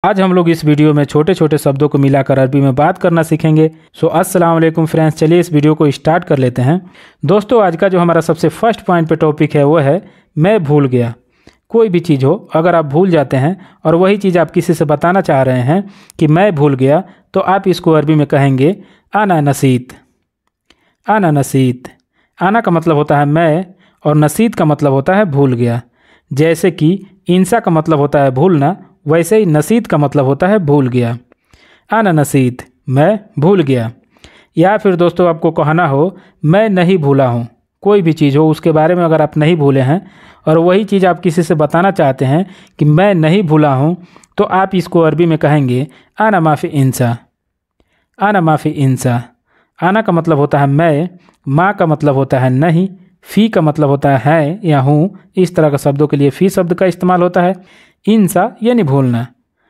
आज हम लोग इस वीडियो में छोटे छोटे शब्दों को मिलाकर अरबी में बात करना सीखेंगे। अस्सलाम वालेकुम फ्रेंड्स, चलिए इस वीडियो को स्टार्ट कर लेते हैं। दोस्तों, आज का जो हमारा सबसे फर्स्ट पॉइंट पे टॉपिक है वो है मैं भूल गया। कोई भी चीज़ हो, अगर आप भूल जाते हैं और वही चीज़ आप किसी से बताना चाह रहे हैं कि मैं भूल गया, तो आप इसको अरबी में कहेंगे आना नसीत। आना नसीत। आना का मतलब होता है मैं और नसीत का मतलब होता है भूल गया। जैसे कि इंसा का मतलब होता है भूलना, वैसे ही नसीत का मतलब होता है भूल गया। आना नसीत, मैं भूल गया। या फिर दोस्तों आपको कहना हो मैं नहीं भूला हूँ। कोई भी चीज़ हो उसके बारे में अगर आप नहीं भूले हैं और वही चीज़ आप किसी से बताना चाहते हैं कि मैं नहीं भूला हूँ, तो आप इसको अरबी में कहेंगे आना माफ़ी इंसा। आना माफ़ी इंसा। आना का मतलब होता है मैं, माँ का मतलब होता है नहीं, फ़ी का मतलब होता है या हूँ। इस तरह का शब्दों के लिए फ़ी शब्द का इस्तेमाल होता है। इंसा यानी भूलना।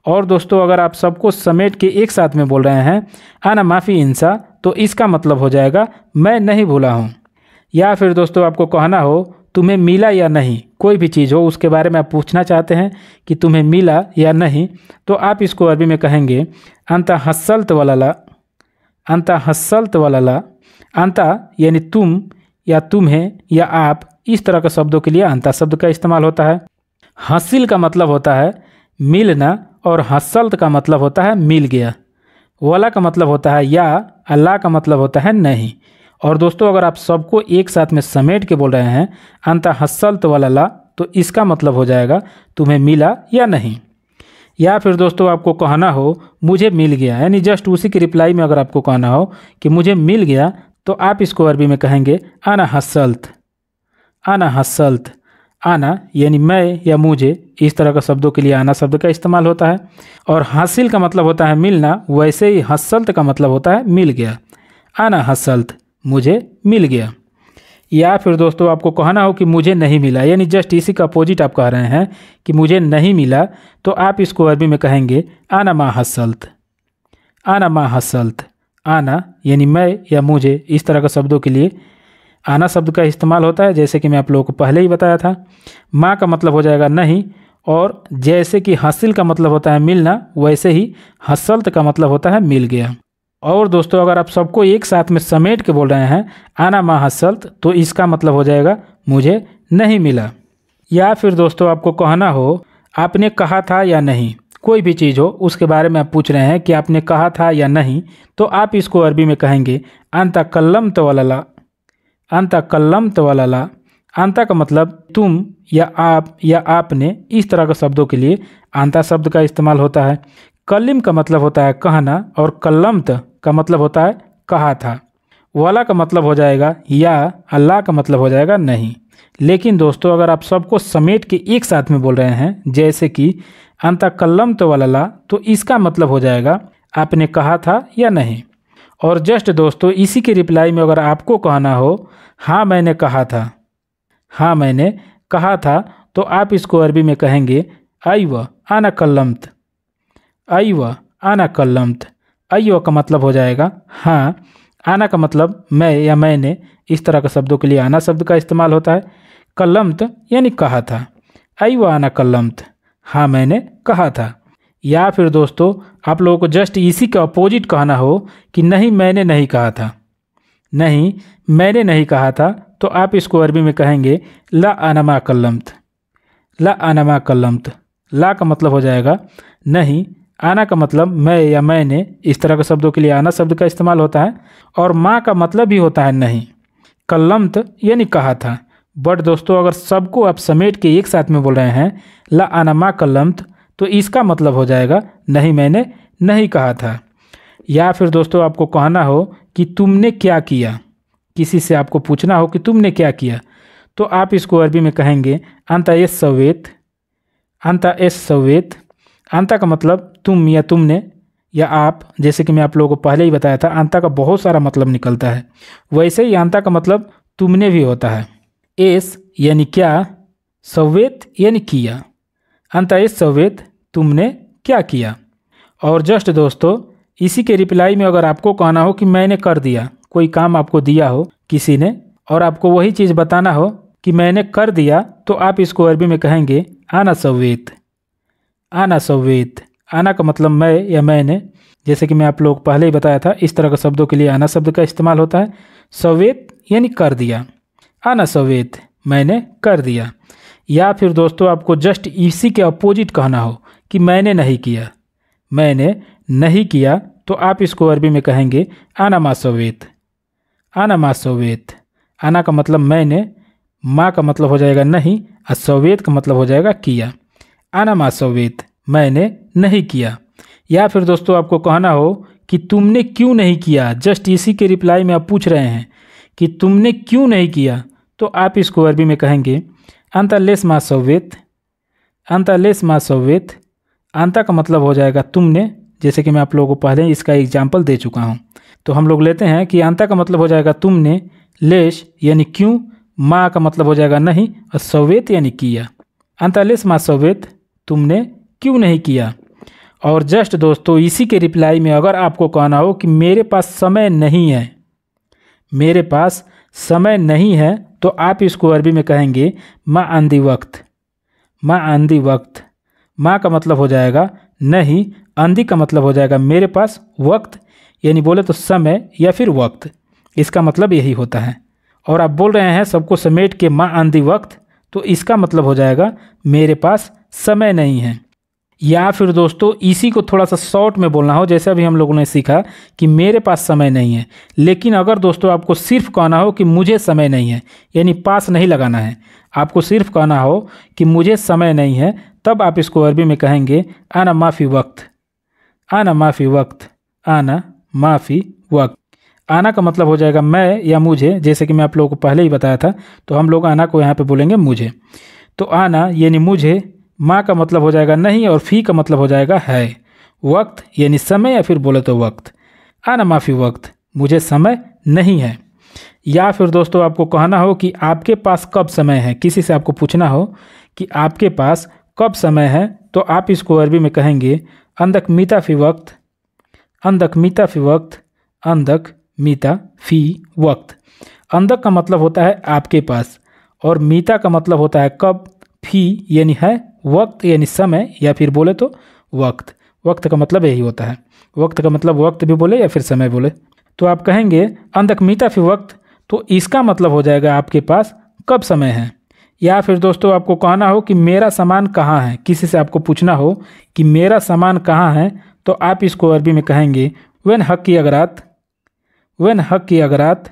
और दोस्तों अगर आप सबको समेट के एक साथ में बोल रहे हैं आना माफ़ी इंसा, तो इसका मतलब हो जाएगा मैं नहीं भूला हूँ। या फिर दोस्तों आपको कहना हो तुम्हें मिला या नहीं। कोई भी चीज़ हो उसके बारे में आप पूछना चाहते हैं कि तुम्हें मिला या नहीं, तो आप इसको अरबी में कहेंगे अंता हस्सल्त वलला। अंता हस्सल्त वलला। अंता यानी तुम या तुम्हें या आप, इस तरह के शब्दों के लिए अंता शब्द का इस्तेमाल होता है। हसिल का मतलब होता है मिलना और हसल्त का मतलब होता है मिल गया। वाला का मतलब होता है या, अल्लाह का मतलब होता है नहीं। और दोस्तों अगर आप सबको एक साथ में समेट के बोल रहे हैं अंता हसल्त वाला, तो इसका मतलब हो जाएगा तुम्हें मिला या नहीं। या फिर दोस्तों आपको कहना हो मुझे मिल गया, यानी जस्ट उसी के रिप्लाई में अगर आपको कहना हो कि मुझे मिल गया, तो आप इसको अरबी में कहेंगे आना हसल्त। आना हसल्त। आना यानी मैं या मुझे, इस तरह का शब्दों के लिए आना शब्द का इस्तेमाल होता है। और हासिल का मतलब होता है मिलना, वैसे ही हसल्त का मतलब होता है मिल गया। आना हसल्त, मुझे मिल गया। या फिर दोस्तों आपको कहना हो कि मुझे नहीं मिला, यानी जस्ट इसी का अपोजिट आप कह रहे हैं कि मुझे नहीं मिला, तो आप इसको अरबी में कहेंगे आना मा हसल्त। आना मा हसल्त। आना यानी मैं या मुझे, इस तरह का शब्दों के लिए आना शब्द का इस्तेमाल होता है, जैसे कि मैं आप लोगों को पहले ही बताया था। माँ का मतलब हो जाएगा नहीं, और जैसे कि हासिल का मतलब होता है मिलना, वैसे ही हसल्त का मतलब होता है मिल गया। और दोस्तों अगर आप सबको एक साथ में समेट के बोल रहे हैं आना मा हसल्त, तो इसका मतलब हो जाएगा मुझे नहीं मिला। या फिर दोस्तों आपको कहना हो आपने कहा था या नहीं। कोई भी चीज़ हो उसके बारे में आप पूछ रहे हैं कि आपने कहा था या नहीं, तो आप इसको अरबी में कहेंगे अंता कल्लम तो वलला। अंता कल्लम तो वलला। अंता का मतलब तुम या आप या आपने, इस तरह के शब्दों के लिए अंता शब्द का इस्तेमाल होता है। कलिम का मतलब होता है कहना, और कल्लमत का मतलब होता है कहा था। वाला का मतलब हो जाएगा या, अल्लाह का मतलब हो जाएगा नहीं। लेकिन दोस्तों अगर आप सबको समेट के एक साथ में बोल रहे हैं, जैसे कि अंता कल्लम तो वलला, तो इसका मतलब हो जाएगा आपने कहा था या नहीं। और जस्ट दोस्तों इसी के रिप्लाई में अगर आपको कहना हो हाँ मैंने कहा था, हाँ मैंने कहा था, तो आप इसको अरबी में कहेंगे अय्व आना कल्लमत। अय्व आना कल्लमत। अय्व का मतलब हो जाएगा हाँ, आना का मतलब मैं या मैंने, इस तरह के शब्दों के लिए आना शब्द का इस्तेमाल होता है। कल्लमत यानी कहा था। अय्व आना कल्लमत, हाँ मैंने कहा था। या फिर दोस्तों आप लोगों को जस्ट इसी का अपोजिट कहना हो कि नहीं मैंने नहीं कहा था। नहीं मैंने नहीं कहा था, तो आप इसको अरबी में कहेंगे ला आना मा कल्लमत। ला आना मा कल्लमत। ला का मतलब हो जाएगा नहीं, आना का मतलब मैं या मैंने, इस तरह के शब्दों के लिए आना शब्द का इस्तेमाल होता है। और माँ का मतलब भी होता है नहीं। कल्लमत यानी कहा था। बट दोस्तों अगर सबको आप समेट के एक साथ में बोल रहे हैं ला आना मा कल्लमत, तो इसका मतलब हो जाएगा नहीं मैंने नहीं कहा था। या फिर दोस्तों आपको कहना हो कि तुमने क्या किया। किसी से आपको पूछना हो कि तुमने क्या किया, तो आप इसको अरबी में कहेंगे अंता एस सवेत। अंता एस सवेत। अंता का मतलब तुम या तुमने या आप, जैसे कि मैं आप लोगों को पहले ही बताया था अंता का बहुत सारा मतलब निकलता है, वैसे ही अंता का मतलब तुमने भी होता है। एस यानी क्या, सवेत यानी किया। अंता एस सवेत, तुमने क्या किया। और जस्ट दोस्तों इसी के रिप्लाई में अगर आपको कहना हो कि मैंने कर दिया, कोई काम आपको दिया हो किसी ने और आपको वही चीज़ बताना हो कि मैंने कर दिया, तो आप इसको अरबी में कहेंगे आना सवेत। आना सवेत। आना का मतलब मैं या मैंने, जैसे कि मैं आप लोग पहले ही बताया था, इस तरह के शब्दों के लिए आना शब्द का इस्तेमाल होता है। सवेत यानी कर दिया, आना सवेत मैंने कर दिया। या फिर दोस्तों आपको जस्ट इसी के अपोजिट कहना हो कि मैंने नहीं किया, मैंने नहीं किया, तो आप इसको अरबी में कहेंगे आना मा सवेत, आना मा सवेत। आना का मतलब मैंने, माँ का मतलब हो जाएगा नहीं, और सवेत का मतलब हो जाएगा किया। आना मा सवेत मैंने नहीं किया। या फिर दोस्तों आपको कहना हो कि तुमने क्यों नहीं किया, जस्ट इसी के रिप्लाई में आप पूछ रहे हैं कि तुमने क्यों नहीं किया, तो आप इसको अरबी में कहेंगे अंता लेस मा सवेत, अंता लेस मा सवेत। अंता का मतलब हो जाएगा तुमने, जैसे कि मैं आप लोगों को पहले इसका एग्जाम्पल दे चुका हूँ। तो हम लोग लेते हैं कि अंता का मतलब हो जाएगा तुमने, लेश यानी क्यों, माँ का मतलब हो जाएगा नहीं, और सवेत यानी किया। अंता लेस मा सवेत तुमने क्यों नहीं किया। और जस्ट दोस्तों इसी के रिप्लाई में अगर आपको कहना हो कि मेरे पास समय नहीं है, मेरे पास समय नहीं है, तो आप इसको अरबी में कहेंगे मा आंदी वक्त, मा आंदी वक्त। माँ का मतलब हो जाएगा नहीं, आंधी का मतलब हो जाएगा मेरे पास, वक्त यानी बोले तो समय या फिर वक्त, इसका मतलब यही होता है। और आप बोल रहे हैं सबको समेट के माँ आंधी वक्त, तो इसका मतलब हो जाएगा मेरे पास समय नहीं है। या फिर दोस्तों इसी को थोड़ा सा शॉर्ट में बोलना हो, जैसे अभी हम लोगों ने सीखा कि मेरे पास समय नहीं है, लेकिन अगर दोस्तों आपको सिर्फ कहना हो कि मुझे समय नहीं है, यानी पास नहीं लगाना है, आपको सिर्फ कहना हो कि मुझे समय नहीं है, तब आप इसको अरबी में कहेंगे आना माफ़ी वक्त, आना माफ़ी वक्त, आना माफ़ी वक्त। आना का मतलब हो जाएगा मैं या मुझे, जैसे कि मैं आप लोगों को पहले ही बताया था, तो हम लोग आना को यहाँ पे बोलेंगे मुझे। तो आना यानी मुझे, माँ का मतलब हो जाएगा नहीं, और फ़ी का मतलब हो जाएगा है, वक्त यानी समय या फिर बोले तो वक्त। आना माफ़ी वक्त मुझे समय नहीं है। या फिर दोस्तों आपको कहना हो कि आपके पास कब समय है, किसी से आपको पूछना हो कि आपके पास कब समय है, तो आप इसको अरबी में कहेंगे अंदक मीता फ़ी वक्त, अंदक मीता फ़ी वक्त, अंदक मीता फ़ी वक्त। अंदक का मतलब होता है आपके पास, और मीता का मतलब होता है कब, फ़ी यानी है, वक्त यानी समय या फिर बोले तो वक्त। वक्त का मतलब यही होता है, वक्त का मतलब वक्त भी बोले या फिर समय बोले। तो आप कहेंगे अंदक मीता फ़ी वक्त, तो इसका मतलब हो जाएगा आपके पास कब समय है। या फिर दोस्तों आपको कहना हो कि मेरा सामान कहाँ है, किसी से आपको पूछना हो कि मेरा सामान कहाँ है, तो आप इसको अरबी में कहेंगे वेन हक की अगरात, वेन हक की अगरात।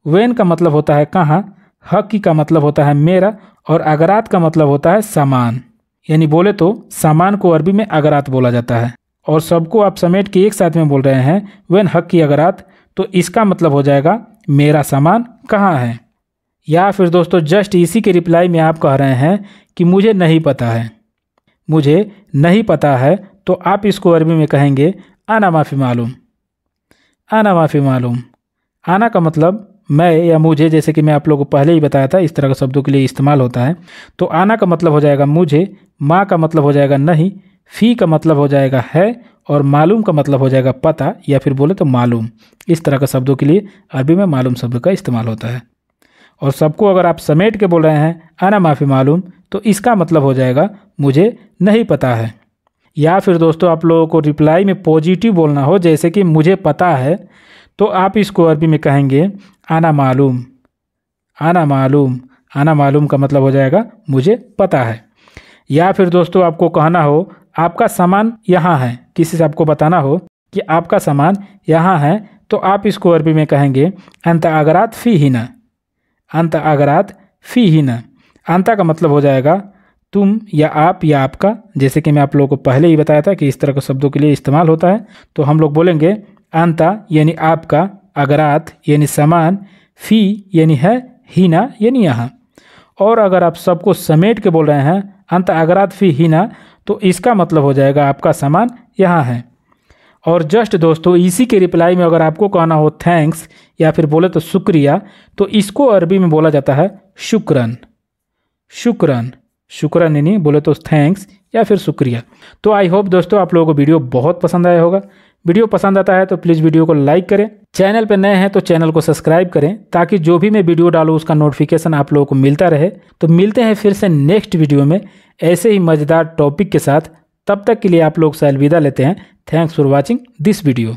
वेन का मतलब होता है कहाँ, हक की का मतलब होता है मेरा, और अगरात का मतलब होता है सामान, यानी बोले तो सामान को अरबी में अगरात बोला जाता है। और सबको आप समेट के एक साथ में बोल रहे हैं वेन हक की अगरात, तो इसका मतलब हो जाएगा मेरा सामान कहाँ है। या फिर दोस्तों जस्ट इसी के रिप्लाई में आप कह रहे हैं कि मुझे नहीं पता है, मुझे नहीं पता है, तो आप इसको अरबी में कहेंगे आना माफ़ी मालूम, आना माफ़ी मालूम। आना का मतलब मैं या मुझे, जैसे कि मैं आप लोगों को पहले ही बताया था, इस तरह के शब्दों के लिए इस्तेमाल होता है। तो आना का मतलब हो जाएगा मुझे, माँ का मतलब हो जाएगा नहीं, फ़ी का मतलब हो जाएगा है, और मालूम का मतलब हो जाएगा पता या फिर बोले तो मालूम। इस तरह के शब्दों के लिए अरबी में मालूम शब्द का इस्तेमाल होता है। और सबको अगर आप समेट के बोल रहे हैं आना माफ़ी मालूम, तो इसका मतलब हो जाएगा मुझे नहीं पता है। या फिर दोस्तों आप लोगों को रिप्लाई में पॉजिटिव बोलना हो, जैसे कि मुझे पता है, तो आप इसको अरबी में कहेंगे आना मालूम, आना मालूम। आना मालूम का मतलब हो जाएगा मुझे पता है। या फिर दोस्तों आपको कहना हो आपका सामान यहाँ है, किसी से आपको बताना हो कि आपका सामान यहाँ है, तो आप इसको अरबी में कहेंगे अंत अगरात फ़ी हिना, अंत अगरात फ़ी हिना। अंता का मतलब हो जाएगा तुम या आप या आपका, जैसे कि मैं आप लोगों को पहले ही बताया था कि इस तरह के शब्दों के लिए इस्तेमाल होता है। तो हम लोग बोलेंगे अंता यानी आपका, अगरात यानी सामान, फ़ी यानी है, हिना यानी यहाँ। और अगर आप सबको समेट के बोल रहे हैं अंत अगरात फ़ी हिना, तो इसका मतलब हो जाएगा आपका सामान यहाँ है। और जस्ट दोस्तों इसी के रिप्लाई में अगर आपको कहना हो थैंक्स या फिर बोले तो शुक्रिया, तो इसको अरबी में बोला जाता है शुक्रन, शुक्रन। शुक्रन यानी बोले तो थैंक्स या फिर शुक्रिया। तो आई होप दोस्तों आप लोगों को वीडियो बहुत पसंद आया होगा। वीडियो पसंद आता है तो प्लीज़ वीडियो को लाइक करें, चैनल पर नए हैं तो चैनल को सब्सक्राइब करें, ताकि जो भी मैं वीडियो डालूँ उसका नोटिफिकेशन आप लोगों को मिलता रहे। तो मिलते हैं फिर से नेक्स्ट वीडियो में ऐसे ही मज़ेदार टॉपिक के साथ। तब तक के लिए आप लोग से अलविदा लेते हैं। Thanks for watching this video.